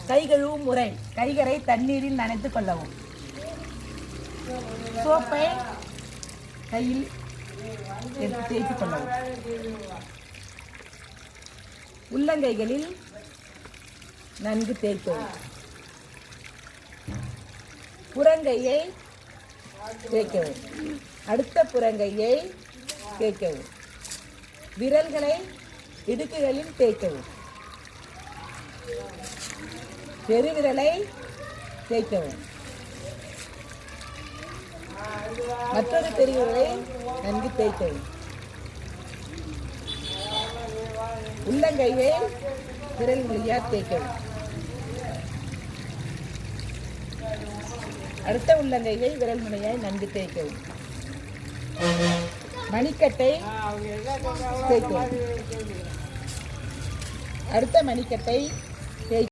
கை கழுவும் முறை. கைகளை தண்ணீரில் நனைத்துக் கொள்ளவும். சோப்பை கையில் எடுத்து தேய்த்துக் கொள்ளவும். உள்ளங்கைகளில் நன்கு தேய்க்கவும். புறங்கையை தேய்க்கவும். அடுத்த புறங்கையை தேய்க்கவும். விரல்களை இடுக்குகளில் தேய்க்கவும். பெருவிரலை தேய்க்கவும். மற்றொரு பெருவிரலை நன்கு தேய்க்கவும். உள்ளங்கையை விரல் வழியாக தேய்க்கவும். அடுத்த உள்ளங்கையை விரல் முனையாய் நன்கு தேய்க்கவும். மணிக்கட்டை தேய்க்கவும். அடுத்த மணிக்கட்டை